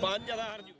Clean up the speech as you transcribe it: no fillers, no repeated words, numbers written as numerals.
5